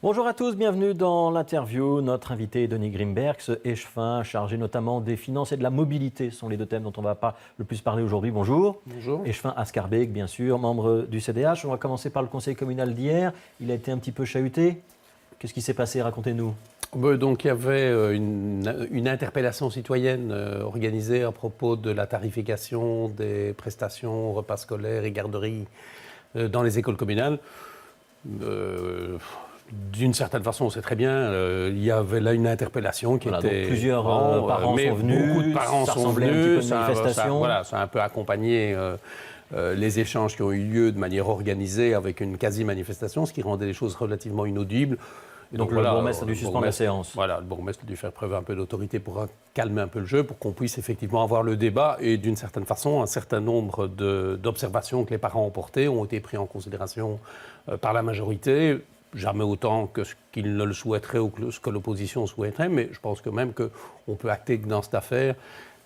Bonjour à tous, bienvenue dans l'interview. Notre invité est Denis Grimbergs, échevin, chargé notamment des finances et de la mobilité. Ce sont les deux thèmes dont on va pas le plus parler aujourd'hui. Bonjour. Bonjour. Échevin à Schaerbeek, bien sûr, membre du CDH. On va commencer par le conseil communal d'hier. Il a été un petit peu chahuté. Qu'est-ce qui s'est passé? Racontez-nous. Donc il y avait une interpellation citoyenne organisée à propos de la tarification des prestations, repas scolaires et garderies dans les écoles communales. D'une certaine façon, on sait très bien, il y avait là une interpellation qui était... Donc plusieurs parents sont venus, beaucoup de parents ça sont ressemblait un petit peu venus, à une manifestation. ça a un peu accompagné les échanges qui ont eu lieu de manière organisée avec une quasi-manifestation, ce qui rendait les choses relativement inaudibles. Et donc le bourgmestre a dû suspendre la séance. Voilà, le bourgmestre a dû faire preuve un peu d'autorité pour calmer un peu le jeu, pour qu'on puisse effectivement avoir le débat. Et d'une certaine façon, un certain nombre d'observations que les parents ont portées ont été prises en considération par la majorité. Jamais autant que ce qu'ils ne le souhaiteraient ou que ce que l'opposition souhaiterait, mais je pense quand même qu'on peut acter que dans cette affaire,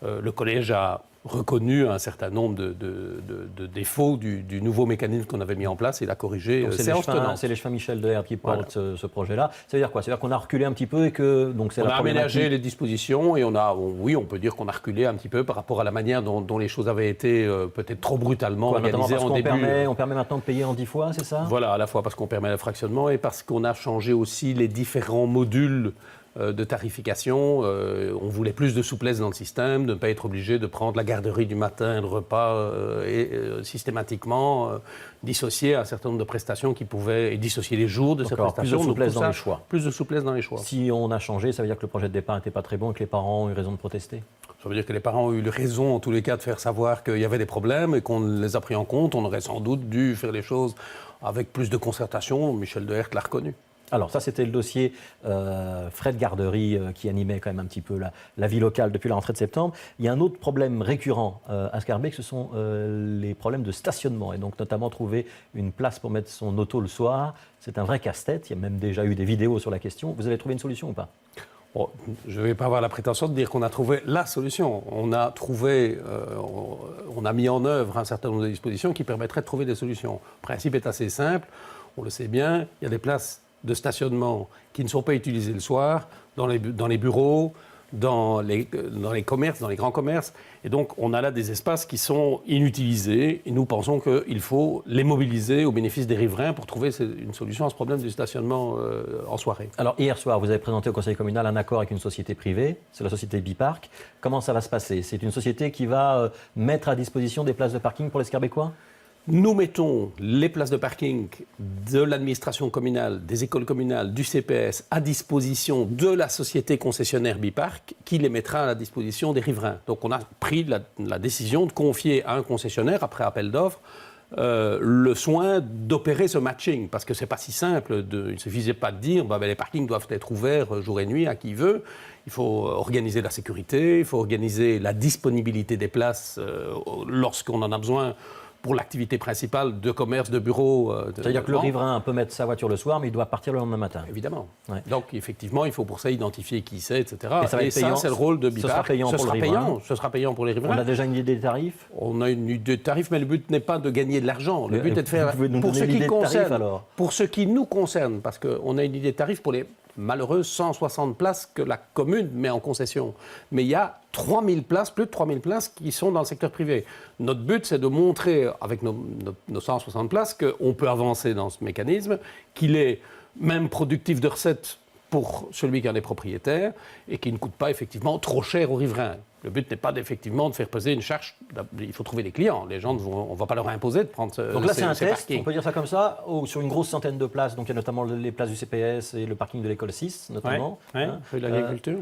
le collège a reconnu un certain nombre de défauts du nouveau mécanisme qu'on avait mis en place et l'a corrigé. C'est l'échevin Michel Deherre qui porte ce projet-là. Ça veut dire quoi? Ça veut dire qu'on a reculé un petit peu et que donc c'est on a aménagé les dispositions et on peut dire qu'on a reculé un petit peu par rapport à la manière dont les choses avaient été peut-être trop brutalement organisées en début. On permet maintenant de payer en 10 fois, c'est ça? Voilà, à la fois parce qu'on permet le fractionnement et parce qu'on a changé aussi les différents modules de tarification. On voulait plus de souplesse dans le système, de ne pas être obligé de prendre la garderie du matin, le repas, systématiquement dissocier un certain nombre de prestations qui pouvaient, et dissocier les jours de ces prestations. Plus de souplesse dans les choix. Plus de souplesse dans les choix. Si on a changé, ça veut dire que le projet de départ n'était pas très bon et que les parents ont eu raison de protester? Ça veut dire que les parents ont eu raison, en tous les cas, de faire savoir qu'il y avait des problèmes et qu'on les a pris en compte. On aurait sans doute dû faire les choses avec plus de concertation. Michel Deherre l'a reconnu. Alors ça, c'était le dossier frais de garderie qui animait quand même un petit peu la vie locale depuis la rentrée de septembre. Il y a un autre problème récurrent à Schaerbeek, ce sont les problèmes de stationnement. Et donc notamment trouver une place pour mettre son auto le soir. C'est un vrai casse-tête. Il y a même déjà eu des vidéos sur la question. Vous avez trouvé une solution ou pas? Bon, je ne vais pas avoir la prétention de dire qu'on a trouvé la solution. On a mis en œuvre un certain nombre de dispositions qui permettraient de trouver des solutions. Le principe est assez simple. On le sait bien. Il y a des places de stationnement qui ne sont pas utilisés le soir, dans les bureaux, dans les commerces, dans les grands commerces. Et donc, on a là des espaces qui sont inutilisés. Et nous pensons qu'il faut les mobiliser au bénéfice des riverains pour trouver une solution à ce problème du stationnement en soirée. Alors, hier soir, vous avez présenté au conseil communal un accord avec une société privée. C'est la société Bipark. Comment ça va se passer? C'est une société qui va mettre à disposition des places de parking pour les Schaerbécois? Nous mettons les places de parking de l'administration communale, des écoles communales, du CPS à disposition de la société concessionnaire Bipark qui les mettra à la disposition des riverains. Donc on a pris la décision de confier à un concessionnaire, après appel d'offres, le soin d'opérer ce matching. Parce que ce n'est pas si simple, il ne suffisait pas de dire les parkings doivent être ouverts jour et nuit à qui veut. Il faut organiser la sécurité, il faut organiser la disponibilité des places lorsqu'on en a besoin pour l'activité principale de commerce, de bureau. C'est-à-dire que le riverain peut mettre sa voiture le soir, mais il doit partir le lendemain matin. Évidemment. Ouais. Donc, effectivement, il faut pour ça identifier qui c'est, etc. Et ça va être payant. Ça, c'est le rôle de Bipark. Ce sera payant pour le riverain. Ce sera payant pour les riverains. On a déjà une idée des tarifs? On a une idée de tarifs, mais le but n'est pas de gagner de l'argent. Le but est de faire... Pour ce qui nous concerne, parce qu'on a une idée de tarifs pour les malheureuses 160 places que la commune met en concession. Mais il y a 3000 places, plus de 3000 places qui sont dans le secteur privé. Notre but, c'est de montrer, avec nos 160 places, qu'on peut avancer dans ce mécanisme, qu'il est même productif de recettes pour celui qui en est propriétaire et qui ne coûte pas effectivement trop cher aux riverains. Le but n'est pas effectivement de faire peser une charge. Il faut trouver des clients. Les gens, on ne va pas leur imposer de prendre Donc là, c'est un test, parkings. on peut dire ça comme ça, sur une grosse centaine de places. Donc il y a notamment les places du CPS et le parking de l'école 6, notamment. De l'agriculture.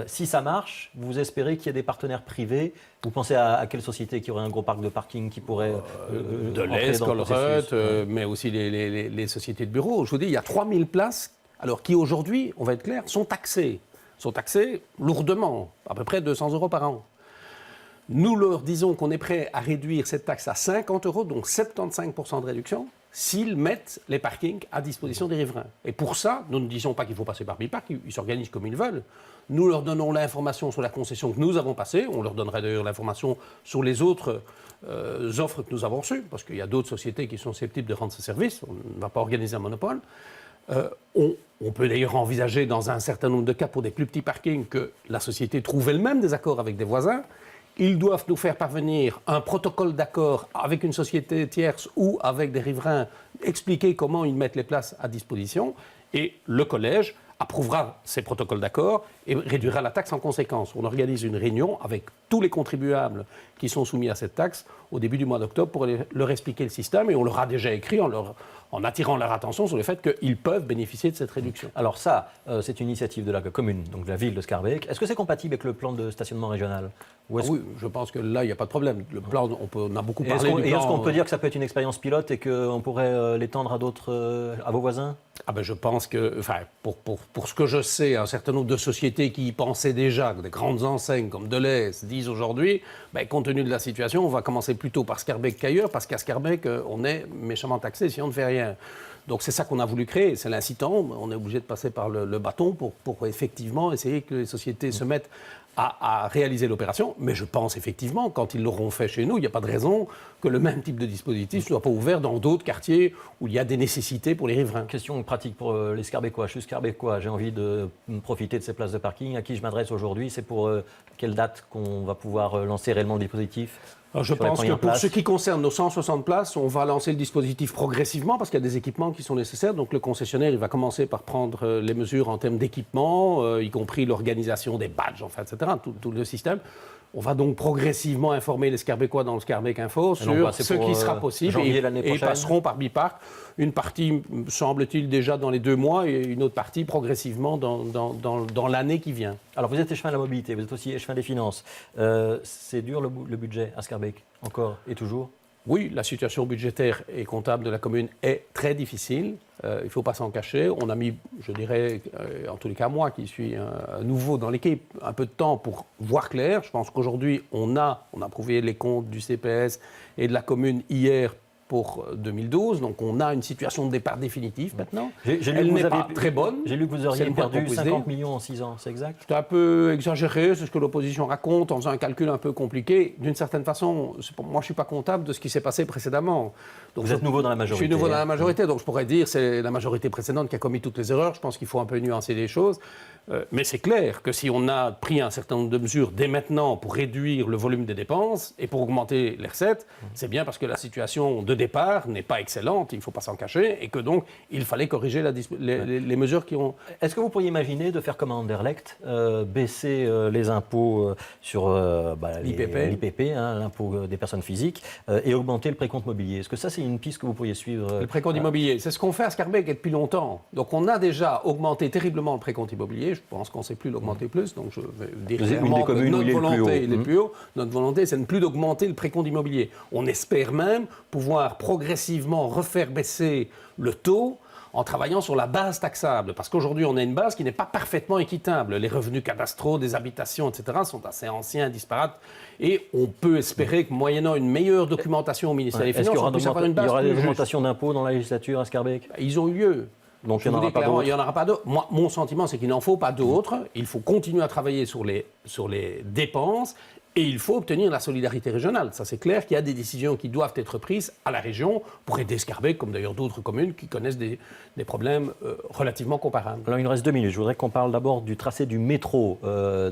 Si ça marche, vous espérez qu'il y ait des partenaires privés. Vous pensez à quelle société qui aurait un gros parc de parking qui pourrait de l'Est, Colruyt, mais aussi les sociétés de bureaux. Je vous dis, il y a 3000 places qui aujourd'hui, on va être clair, sont taxées lourdement, à peu près 200 € par an. Nous leur disons qu'on est prêt à réduire cette taxe à 50 €, donc 75% de réduction, s'ils mettent les parkings à disposition des riverains. Et pour ça, nous ne disons pas qu'il faut passer par Bipark, ils s'organisent comme ils veulent. Nous leur donnons l'information sur la concession que nous avons passée, on leur donnerait d'ailleurs l'information sur les autres offres que nous avons reçues, parce qu'il y a d'autres sociétés qui sont susceptibles de rendre ce service, on ne va pas organiser un monopole. On peut d'ailleurs envisager dans un certain nombre de cas pour des plus petits parkings que la société trouve elle-même des accords avec des voisins. Ils doivent nous faire parvenir un protocole d'accord avec une société tierce ou avec des riverains, expliquer comment ils mettent les places à disposition. Et le collège approuvera ces protocoles d'accord et réduira la taxe en conséquence. On organise une réunion avec tous les contribuables qui sont soumis à cette taxe au début du mois d'octobre pour leur expliquer le système, et on leur a déjà écrit en attirant leur attention sur le fait qu'ils peuvent bénéficier de cette réduction. Alors ça, c'est une initiative de la commune, donc de la ville de Schaerbeek. Est-ce que c'est compatible avec le plan de stationnement régional? Oui, je pense que là, il n'y a pas de problème. Le plan, on a beaucoup parlé du plan. Et est-ce qu'on peut dire que ça peut être une expérience pilote et qu'on pourrait l'étendre à d'autres, à vos voisins? Je pense que, pour ce que je sais, un certain nombre de sociétés qui y pensaient déjà, des grandes enseignes comme Deleuze disent aujourd'hui, compte tenu de la situation, on va commencer plutôt par Schaerbeek qu'ailleurs, parce qu'à Schaerbeek, on est méchamment taxé si on ne fait rien. Donc c'est ça qu'on a voulu créer, c'est l'incitant. On est obligé de passer par le bâton pour effectivement essayer que les sociétés se mettent à réaliser l'opération. Mais je pense effectivement, quand ils l'auront fait chez nous, il n'y a pas de raison que le même type de dispositif ne soit pas ouvert dans d'autres quartiers où il y a des nécessités pour les riverains. Question pratique pour les Schaerbeekois. Je suis Schaerbeekois, j'ai envie de profiter de ces places de parking. À qui je m'adresse aujourd'hui? C'est pour quelle date qu'on va pouvoir lancer réellement le dispositif? Alors je pense que pour ce qui concerne nos 160 places, on va lancer le dispositif progressivement parce qu'il y a des équipements qui sont nécessaires. Donc le concessionnaire, il va commencer par prendre les mesures en termes d'équipement, y compris l'organisation des badges, etc., tout le système. On va donc progressivement informer les Schaerbeekois dans le Schaerbeek Info sur ce qui sera possible et ils passeront par Bipark. Une partie, semble-t-il, déjà dans les 2 mois et une autre partie progressivement dans l'année qui vient. Alors vous êtes échevin de la mobilité, vous êtes aussi échevin des finances. C'est dur le budget à Schaerbeek, encore et toujours? Oui, la situation budgétaire et comptable de la commune est très difficile. Il ne faut pas s'en cacher. On a mis, je dirais, en tous les cas moi qui suis nouveau dans l'équipe, un peu de temps pour voir clair. Je pense qu'aujourd'hui, on a approuvé les comptes du CPS et de la commune hier pour 2012. Donc on a une situation de départ définitive maintenant. Elle n'est pas très bonne. J'ai lu que vous auriez perdu 50 millions en 6 ans, c'est exact? C'est un peu exagéré, c'est ce que l'opposition raconte en faisant un calcul un peu compliqué. D'une certaine façon, moi je ne suis pas comptable de ce qui s'est passé précédemment. Donc, vous êtes nouveau dans la majorité. Je suis nouveau dans la majorité, donc je pourrais dire que c'est la majorité précédente qui a commis toutes les erreurs. Je pense qu'il faut un peu nuancer les choses. Mais c'est clair que si on a pris un certain nombre de mesures dès maintenant pour réduire le volume des dépenses et pour augmenter les recettes, c'est bien parce que la situation de départ n'est pas excellente, il ne faut pas s'en cacher, et que donc il fallait corriger les mesures qui ont... Est-ce que vous pourriez imaginer de faire comme Anderlecht, baisser les impôts sur l'IPP, l'impôt des personnes physiques, et augmenter le précompte mobilier? Est-ce que ça, c'est une piste que vous pourriez suivre? Le précompte immobilier, c'est ce qu'on fait à Schaerbeek depuis longtemps. Donc on a déjà augmenté terriblement le précompte immobilier. Je pense qu'on ne sait plus l'augmenter plus, donc je vais dire clairement que notre volonté, il est plus haut. Notre volonté, c'est de ne plus d'augmenter le précompte immobilier. On espère même pouvoir progressivement refaire baisser le taux en travaillant sur la base taxable. Parce qu'aujourd'hui, on a une base qui n'est pas parfaitement équitable. Les revenus cadastraux des habitations, etc., sont assez anciens, disparates. Et on peut espérer que, moyennant une meilleure documentation au ministère des Finances, on puisse avoir une base. Il y aura des augmentations d'impôts dans la législature à Schaerbeek? Ils ont eu lieu. Donc il n'y en aura pas d'autres. Mon sentiment, c'est qu'il n'en faut pas d'autres. Il faut continuer à travailler sur les dépenses et il faut obtenir la solidarité régionale. Ça, c'est clair qu'il y a des décisions qui doivent être prises à la région pour aider Schaerbeek, comme d'ailleurs d'autres communes qui connaissent des problèmes relativement comparables. Alors, il nous reste 2 minutes. Je voudrais qu'on parle d'abord du tracé du métro.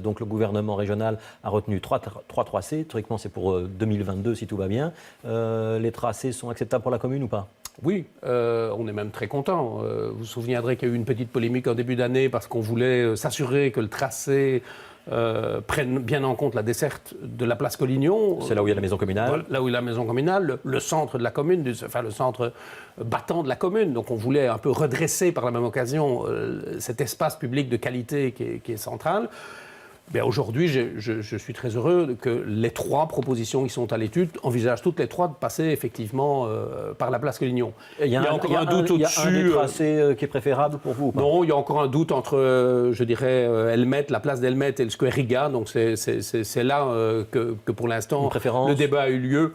Donc le gouvernement régional a retenu 3 tracés. Théoriquement, c'est pour 2022, si tout va bien. Les tracés sont acceptables pour la commune ou pas? Oui, on est même très content. Vous vous souviendrez qu'il y a eu une petite polémique en début d'année parce qu'on voulait s'assurer que le tracé prenne bien en compte la desserte de la place Collignon. C'est là où il y a la maison communale. Là où il y a la maison communale, le centre de la commune, le centre battant de la commune. Donc on voulait un peu redresser par la même occasion cet espace public de qualité qui est central. Bien, aujourd'hui, je suis très heureux que les 3 propositions qui sont à l'étude envisagent toutes les 3 de passer effectivement par la place Collignon. Il y a encore un doute au-dessus. Il y a un des tracés qui est préférable pour vous ou pas? Non, il y a encore un doute entre, je dirais, Helmet, la place d'Helmet et le Square Riga. Donc c'est là que pour l'instant, le débat a eu lieu.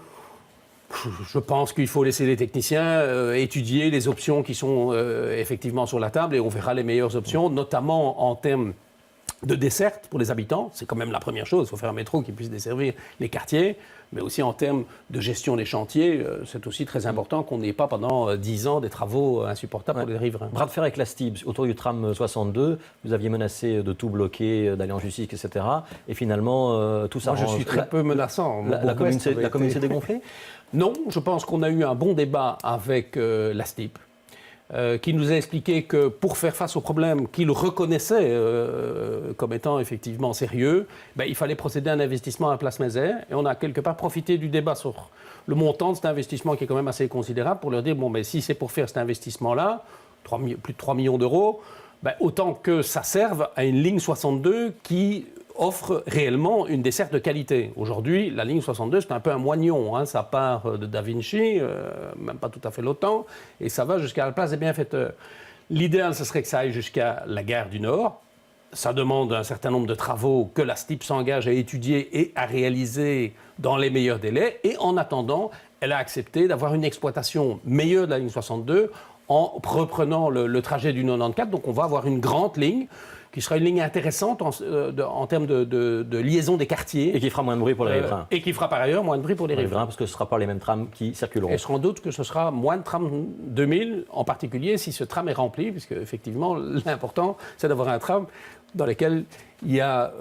Je pense qu'il faut laisser les techniciens étudier les options qui sont effectivement sur la table et on verra les meilleures options, notamment en termes de desserte pour les habitants. C'est quand même la première chose. Il faut faire un métro qui puisse desservir les quartiers. Mais aussi en termes de gestion des chantiers, c'est aussi très important qu'on n'ait pas pendant 10 ans des travaux insupportables pour les riverains. Bras de fer avec la STIB autour du tram 62. Vous aviez menacé de tout bloquer, d'aller en justice, etc. Et finalement, tout ça. Moi, je suis très peu menaçant. La commune s'est dégonflée ? Non, je pense qu'on a eu un bon débat avec la STIB. Qui nous a expliqué que pour faire face aux problèmes qu'il reconnaissait comme étant effectivement sérieux, il fallait procéder à un investissement à Place Mézère. Et on a quelque part profité du débat sur le montant de cet investissement qui est quand même assez considérable pour leur dire, si c'est pour faire cet investissement-là, plus de 3 millions d'euros, autant que ça serve à une ligne 62 qui offre réellement une desserte de qualité. Aujourd'hui, la ligne 62, c'est un peu un moignon. Ça part de Da Vinci, même pas tout à fait l'OTAN, et ça va jusqu'à la place des bienfaiteurs. L'idéal, ce serait que ça aille jusqu'à la gare du Nord. Ça demande un certain nombre de travaux que la STIB s'engage à étudier et à réaliser dans les meilleurs délais. Et en attendant, elle a accepté d'avoir une exploitation meilleure de la ligne 62 en reprenant le trajet du 94. Donc on va avoir une grande ligne qui sera une ligne intéressante en termes de liaison des quartiers. Et qui fera moins de bruit pour les riverains. Et qui fera par ailleurs moins de bruit pour les riverains. Parce que ce ne sera pas les mêmes trams qui circuleront. Et sans doute que ce sera moins de trams 2000, en particulier si ce tram est rempli, puisque effectivement l'important c'est d'avoir un tram dans lequel il y a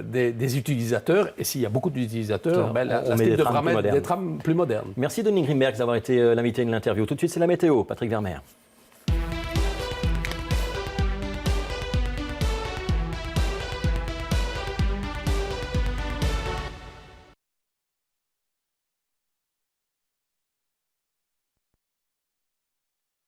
des utilisateurs, et s'il y a beaucoup d'utilisateurs, la STIB devra mettre des trams plus modernes. Merci Denis Grimberg d'avoir été l'invité de l'interview. Tout de suite, c'est la météo. Patrick Vermeer.